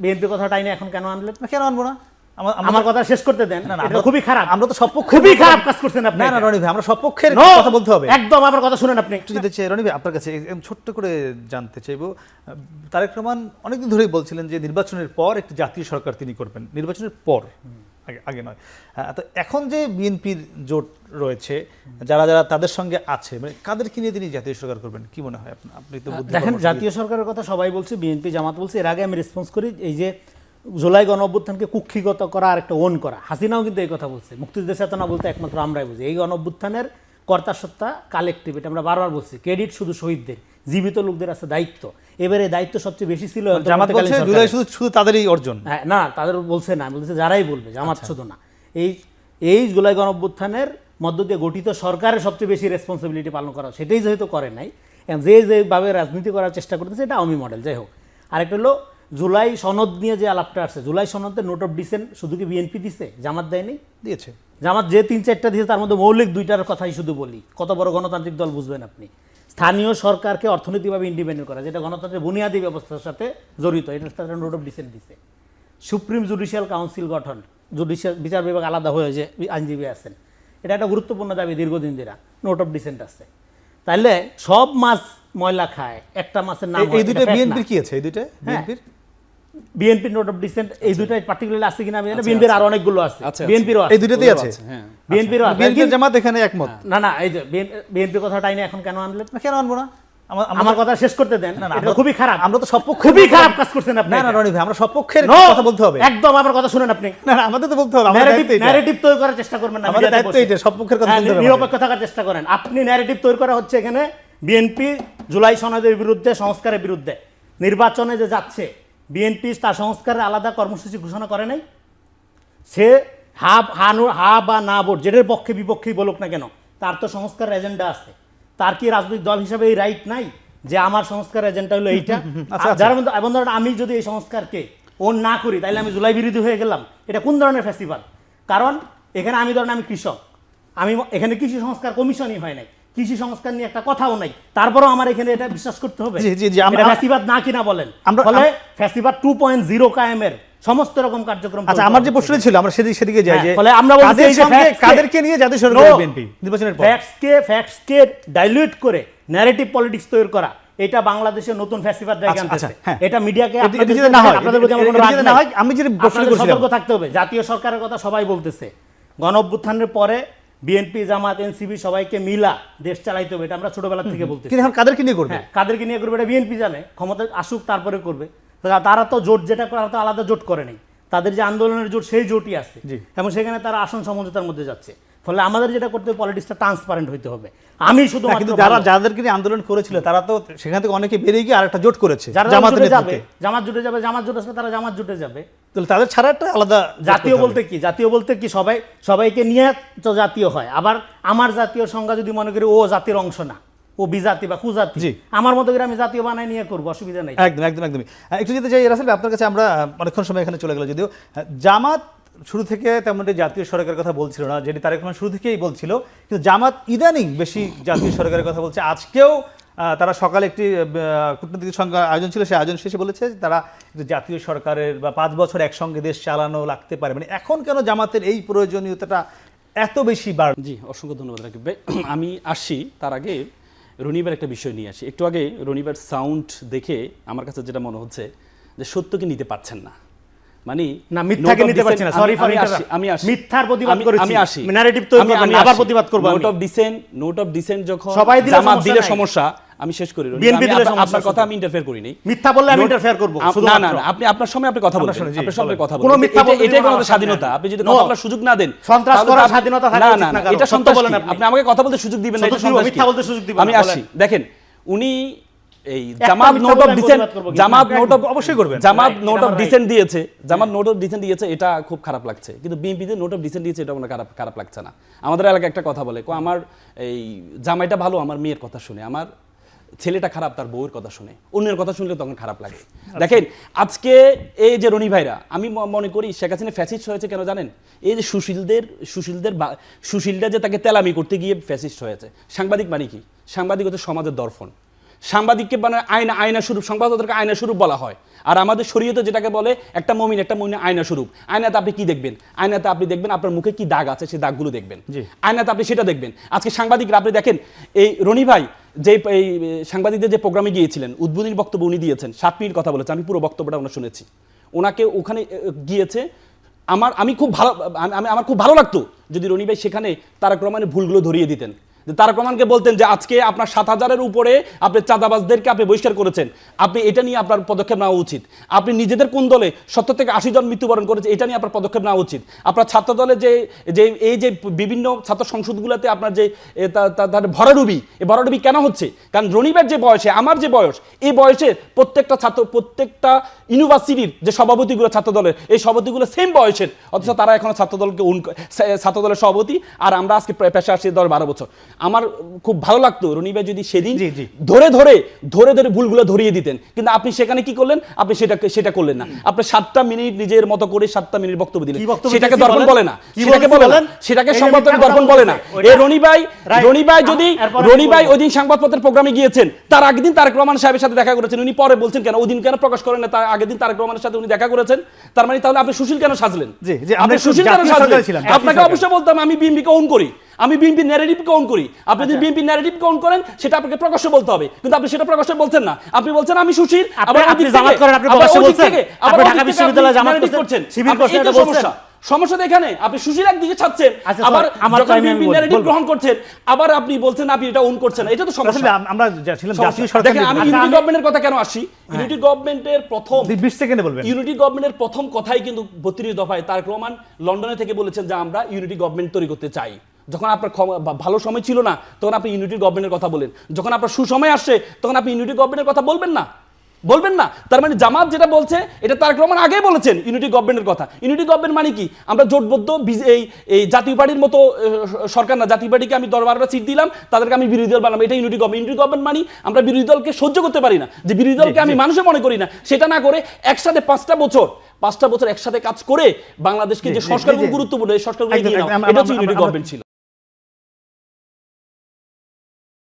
BNP কথাটাই না এখন কেন আনলেন? কেন আনবো না? আমার কথা শেষ করতে দেন। এটা খুবই খারাপ। আমরা তো সব পক্ষে খুবই খারাপ কাজ করছেন আপনি। না না রনি ভাই, আমরা সব পক্ষের No, কথা বলতে হবে। একদম আমার কথা শুনেন আপনি। একটু যেতে চাই রনি ভাই আপনার কাছে ছোট্ট করে জানতে চাইবো, তারেক রহমান অনেকদিন ধরেই বলছিলেন যে নির্বাচনের পর একটি জাতীয় সরকার তিনি করবেন, নির্বাচনের পর, আগে নয়। তো এখন যে বিএনপির জোট রয়েছে, যারা যারা তাদের সঙ্গে আছে, মানে কাদেরকে নিয়ে তিনি জাতীয় সরকার করবেন কি মনে হয় আপনার? আপনি তো দেখেন, জাতীয় সরকারের কথা সবাই বলছে, বিএনপি জামাত বলছে। এর আগে আমি রেসপন্স করি, এই যে জুলাই গণঅভ্যুত্থানকে কুক্ষিগত করা আর একটা ওন করা, হাসিনাও কিন্তু এই কথা বলছে। মুক্তিযুদ্ধের চেতনা বলতে একমাত্র আমরাই বুঝি। এই গণঅভ্যুত্থানের কর্তাসত্তা কালেকটিভ, এটা আমরা বারবার বলছি। ক্রেডিট শুধু শহীদদের, জীবিত লোকদের আছে দায়িত্ব। এবারে দায়িত্ব সবচেয়ে বেশি ছিল জামাত বলছে জুলাই শুধু তাদেরই অর্জন। হ্যাঁ, না তাদের বলছে না, বলছে যারাই বলবে, জামাত শুধু না। এই জুলাই গণঅভ্যুত্থানের মধ্য দিয়ে গঠিত সরকারের সবচেয়ে বেশি রেসপন্সিবিলিটি পালন করা, সেটাই যেহেতু করে নাই, যেভাবে রাজনীতি করার চেষ্টা করতেছে এটা আওয়ামী মডেল। যাই হোক, আরেকটা হলো জুলাই সনদ নিয়ে যে আলাপটা আসছে, জুলাই সনদের নোট অফ ডিসেন্ট শুধু কি বিএনপি দিছে, জামাত দেয়নি? দিয়েছে। জামাত যে ৩-৪টা দিয়েছে তার মধ্যে মৌলিক 2টার কথাই শুধু বলি। কত বড় গণতান্ত্রিক দল বুঝবেন আপনি? স্থানীয় সরকারকে অর্থনৈতিকভাবে ইন্ডিপেন্ডেন্ট করা, যেটা গণতন্ত্রের বুনিয়াদী ব্যবস্থার সাথে জড়িত, এটা তারা নোট অফ ডিসেন্ট দিছে। সুপ্রিম জুডিশিয়াল কাউন্সিল গঠন, জুডিশিয়াল বিচার বিভাগ আলাদা হয়ে যে আইনজীবী আছেন, এটা একটা গুরুত্বপূর্ণ দাবি দীর্ঘদিন ধরে, নোট অফ ডিসেন্ট আছে। তাইলে সব মাছ ময়লা খায়, একটা মাছের নাম এই দুটো বিএনপির কি আছে? এই দুটো বিএনপি নোট অফ ডিসেন্ট, এই দুটাই পার্টিকুলারলি আছে কিনা আমি জানি না। বিএনপির আরো অনেকগুলো আছে, বিএনপিরও আছে, এই দুটোতেই আছে। হ্যাঁ, বিএনপিরও আছে। বিএনপি জামাত এখানে একমত না না, এই যে বিএনপি কথাটাই না এখন কেন আনলেন? কেন আনবো না? আমার কথা শেষ করতে দেন। এটা খুবই খারাপ। আমরা তো সব পক্ষে খুবই খারাপ কাজ করছেন আপনি। না না রনি ভাই, আমরা সব পক্ষের কথা বলতে হবে। একদম আমার কথা শুনেন আপনি। না না, আমাদের তো বলতে হবে। আমাদের দায়িত্ব এটা। ন্যারেটিভ তৈরি করার চেষ্টা করবেন না। আমাদের দায়িত্ব এটা, সব পক্ষের কথা বলতে হবে। নিরপেক্ষ থাকার চেষ্টা করেন। আপনি ন্যারেটিভ তৈরি করা হচ্ছে এখানে বিএনপি জুলাই সনদের বিরুদ্ধে, সংস্কারের বিরুদ্ধে। নির্বাচনে যে যাচ্ছে, বিএনপি তার সংস্কারের আলাদা কর্মসূচি ঘোষণা করে নাই। সে হা বা না ভোট, যেটার পক্ষে বিপক্ষেই বলুক না কেন, তার তো সংস্কার এজেন্ডা আছে। তার কি রাজনৈতিক দল হিসাবে এই রাইট নাই যে আমার সংস্কার এজেন্ডা হলো এইটা? যার মধ্যে এবং ধরেন আমি যদি এই সংস্কারকে ওন না করি, তাহলে আমি জুলাই বিরোধী হয়ে গেলাম। এটা কোন ধরনের ফেস্টিভ্যাল? কারণ এখানে আমি ধরেন আমি কৃষক, আমি এখানে কৃষি সংস্কার কমিশনই হয় নাই, কৃষি সংস্কার নিয়ে একটা কথাও নাই, তারপরও আমার এখানে এটা বিশ্বাস করতে হবে এটা ফেস্টিভ্যাল না কিনা বলেন? ফলে ফেস্টিভ্যাল 2.0 কায়েমের সমস্ত রকম কার্যক্রম। আচ্ছা, আমার যে প্রশ্ন ছিল, আমরা সেদিকে যাই যে ফলে আমরা বলছি এই যে কাদেরকে নিয়ে জাতীয় সরকার বিএনপি নির্বাচনের পর ফ্যাক্টসকে ডাইলিউট করে ন্যারেটিভ পলিটিক্স তৈরি করা, এটা বাংলাদেশের নতুন ফেস্টিভ্যাল জায়গা আনতেছে। এটা মিডিয়াকে আপনাদের প্রতি আমার কোনো রাগ নাই। আমি যে প্রশ্ন করছিলাম, সতর্ক থাকতে হবে। জাতীয় সরকারের কথা সবাই বলতেছে, গণঅভ্যুত্থানের পরে বিএনপি জামাত এনসিপি সবাইকে মিলা দেশ চালাইতে হবে, এটা আমরা ছোটবেলা থেকে বলতেছি। কিন্তু এখন কাদেরকে নিয়ে করবে? কাদেরকে নিয়ে করবে এটা বিএনপি জানে, ক্ষমতা আসুক তারপরে করবে। তারা তো জোট যেটা করে, তো আলাদা জোট করে নেই, তাদের যে আন্দোলনের জোট সেই জোটই আছে, এবং সেখানে তারা আসন সমঝোতার মধ্যে যাচ্ছে। ফলে আমাদের যেটা করতে হবে, পলিটিক্সটা ট্রান্সপারেন্ট হইতে হবে। আমি শুধু যাদেরকে নিয়ে আন্দোলন করেছিল তারা তো সেখান থেকে অনেকে বেরিয়ে গিয়ে আরেকটা জোট করেছে, জামাত জুটে যাবে, জামাত জোট আসলে তারা জামাত জুটে যাবে। তাহলে তাদের ছাড়া একটা আলাদা জাতীয় বলতে কি সবাইকে নিয়ে তো জাতীয় হয়। আবার আমার জাতীয় সংজ্ঞা যদি মনে করি ও জাতির অংশ না, ও বিজাতি বা কুজাতি, আমার মতো করে আমি জাতীয় বানাই নিয়ে করবো, অসুবিধা নেই। একদমই। একটু যেতে চাই রাসেল ভাই আপনার কাছে, আমরা অনেকক্ষণ সময় এখানে চলে গেল, যদিও জামাত শুরু থেকে তেমন জাতীয় সরকারের কথা বলছিল না, যেটি তারেক রহমান শুরু থেকেই বলছিল, কিন্তু জামাত ইদানিং বেশি জাতীয় সরকারের কথা বলছে। আজকেও তারা সকালে একটি কূটনৈতিক সংখ্যা আয়োজন ছিল, সেই আয়োজন শেষে বলেছে তারা জাতীয় সরকারের বা 5 বছর একসঙ্গে দেশ চালানো লাগতে পারে। মানে এখন কেন জামাতের এই প্রয়োজনীয়তাটা এত বেশি বাড়? জি, অসংখ্য ধন্যবাদ রাকিব ভাই। আমি আসি, তার আগে রনিবার একটা বিষয় নিয়ে আসি। একটু আগে রনিবার সাউন্ড দেখে আমার কাছে যেটা মনে হচ্ছে যে সত্যকে নিতে পারছেন না, মানে না মিথ্যাকে নিতে পারছেন না। Sorry for interrupt. আমি আসি, মিথ্যার প্রতিবাদ করেছি, আমি আসি, ন্যারেটিভ তৈরি করব, আমি আবার প্রতিবাদ করব। নোট অফ ডিসেন্ট যখন সবাই জামাত দিলে সমস্যা, আমি শেষ করি। আপনার কথা আমি ইন্টারফেয়ার করি নাই। মিথ্যা বললে আমি ইন্টারফেয়ার করব শুধু না না, আপনি আপনার সময় আপনি কথা বলবেন, আপনার সময় কথা বলবেন, এটাই কোনো স্বাধীনতা। আপনি যদি কথা বলার সুযোগ না দেন, সন্ত্রাস করার স্বাধীনতা থাকে না না, এটা সন্ত্রাস বলেন। আপনি আমাকে কথা বলতে সুযোগ দিবেন না, এটা সন্ত্রাস। মিথ্যা বলতে সুযোগ দিবেন না। আমি আসি, দেখেন উনি এই জামাত নোট অফ ডিসেন্ট দিয়েছে, এটা খুব খারাপ লাগছে। কিন্তু বিএনপিতে নোট অফ ডিসেন্ট দিয়েছে, এটা খারাপ লাগছে না। আমাদের এলাকায় একটা কথা বলে, আমার এই জামাইটা ভালো আমার মেয়ের কথা শুনে, আমার ছেলেটা খারাপ তার বউয়ের কথা শুনে, অন্যের কথা শুনলে তখন খারাপ লাগে। দেখেন আজকে এই যে রনি ভাইরা, আমি মনে করি শেখ হাসিনা ফ্যাসিস্ট হয়েছে কেন জানেন? এই যে সুশীলরা যে তাকে তেলামি করতে গিয়ে ফ্যাসিস্ট হয়েছে। সাংবাদিক মানে কি? সাংবাদিক হচ্ছে সমাজের দর্পণ। সাংবাদিককে মানে আয়না স্বরূপ, সংবাদপত্রকে আয়না স্বরূপ বলা হয়। আর আমাদের শরীয়তে যেটাকে বলে একটা মুমিন আয়না স্বরূপ। আয়নাতে আপনি কি দেখবেন? আয়নাতে আপনি দেখবেন আপনার মুখে কি দাগ আছে, সেই দাগগুলো দেখবেন। আয়নাতে আপনি সেটা দেখবেন। আজকে সাংবাদিকরা আপনি দেখেন, এই রনি ভাই যে এই সাংবাদিকদের যে প্রোগ্রামে গিয়েছিলেন, উদ্বোধনী বক্তব্য উনি দিয়েছেন, 7 মিনিট কথা বলেছেন, আমি পুরো বক্তব্যটা আমরা শুনেছি। ওনাকে ওখানে গিয়েছে, আমার খুব ভালো লাগতো যদি রনি ভাই সেখানে তারেক রহমানের ভুলগুলো ধরিয়ে দিতেন। তারেক রহমানকে বলতেন যে আজকে আপনার 7,000-এর উপরে আপনি চাঁদাবাজদেরকে আপনি বহিষ্কার করেছেন, আপনি এটা নিয়ে আপনার পদক্ষেপ নেওয়া উচিত। আপনি নিজেদের কোন দলে 70 থেকে 80 জন মৃত্যুবরণ করেছে, এটা নিয়ে আপনার পদক্ষেপ নেওয়া উচিত। আপনার ছাত্র দলে যে বিভিন্ন ছাত্র সংসদগুলোতে আপনার যে তাদের ভরাডুবি, এই ভরাডুবি কেন হচ্ছে? কারণ রনিবার যে বয়সে, আমার যে বয়স, এই বয়সে প্রত্যেকটা ইউনিভার্সিটির যে সভাপতিগুলো ছাত্র দলের, এই সভাপতিগুলো সেম বয়সের, অথচ তারা এখনো ছাত্র দলের সভাপতি, আর আমরা আজকে পেশা আসছি 10-12 বছর। আমার খুব ভালো লাগতো রনি ভাই যদি সেদিন ধরে ভুলগুলো ধরিয়ে দিতেন, কিন্তু আপনি সেখানে কি করলেন? আপনি সেটা করলেন না। আপনি 7টা মিনিট নিজের মতো করে 7টা মিনিট বক্তব্য দিলেন। সেটাকে দর্পণ বলে না, সেটাকে সংবাদপত্রের দর্পণ বলে না। এই রনি ভাই ওই দিন সংবাদপত্রের প্রোগ্রামে গিয়েছেন, তার আগের দিন তারেক রহমান সাহেবের সাথে দেখা করেছেন, উনি পরে বলছেন কেন ওই দিন কেন প্রকাশ করেন না তার আগের দিন তারেক রহমানের সাথে উনি দেখা করেছেন? তার মানে তাহলে আপনি সুশীল কেন সাজলেন? আপনি সুশীল কেন সাজলেন? আপনাকে অবশ্যই বলতাম আমি বিএনপিকে ওন করি, আমি বিএনপি ন্যারেটিভকে ওন করি। আপনি যদি বিএনপি ন্যারেটিভকে ওন করেন, সেটা আপনাকে প্রকাশ্যে বলতে হবে, কিন্তু আপনি সেটা প্রকাশ্যে বলছেন না। আপনি বলছেন আমি সুশীল, আবার আপনি জামাত করেন, আপনি প্রকাশ্যে বলছেন, আপনি ঢাকা বিশ্ববিদ্যালয়ে জামাত করছেন, শিবির করছেন, এটা বলছেন। সমস্যা এখানে আপনি সুশীল একদিকে ছাড়ছেন, আবার যখন বিএনপি ন্যারেটিভ গ্রহণ করছেন, আবার আপনি বলছেন আপনি এটা ওন করছেন, এটা তো সমস্যা। আমরা ছিলাম জাতীয় সরকার। দেখেন আমি ইউনিটি গভর্নমেন্টের কথা কেন আসি, ইউনিটি গভর্নমেন্টের প্রথম 20 সেকেন্ডে বলবেন। ইউনিটি গভর্নমেন্টের প্রথম কথাই কিন্তু 32 দফায় তারেক রহমান লন্ডনে থেকে বলেছেন যে আমরা ইউনিটি গভর্নমেন্ট তৈরি করতে চাই। যখন আপনার ভালো সময় ছিল না, তখন আপনি ইউনিটি গভর্নমেন্টের কথা বলেন। যখন আপনার সুসময় আসছে, তখন আপনি ইউনিটি গভর্নমেন্টের কথা বলবেন না। তার মানে জামাত যেটা বলছে, এটা তারেক রহমান আগেই বলেছেন ইউনিটি গভর্নমেন্টের কথা। ইউনিটি গভর্নমেন্ট মানে কি? আমরা জোটবদ্ধ এই জাতীয় পার্টির মতো সরকার না, জাতীয় পার্টিকে আমি 10-12টা সিট দিলাম, তাদেরকে আমি বিরোধী দল বানালাম, এটা ইউনিটি গভর্নমেন্ট। ইউনিটি গভর্নমেন্ট মানে আমরা বিরোধী দলকে সহ্য করতে পারি না, যে বিরোধী দলকে আমি মানুষে মনে করি না, সেটা না করে একসাথে 5টা বছর একসাথে কাজ করে বাংলাদেশকে যে সংস্কারগুলো গুরুত্বপূর্ণ, এই সংস্কারগুলো এটা হচ্ছে ইউনিটি গভর্নমেন্ট ছিল।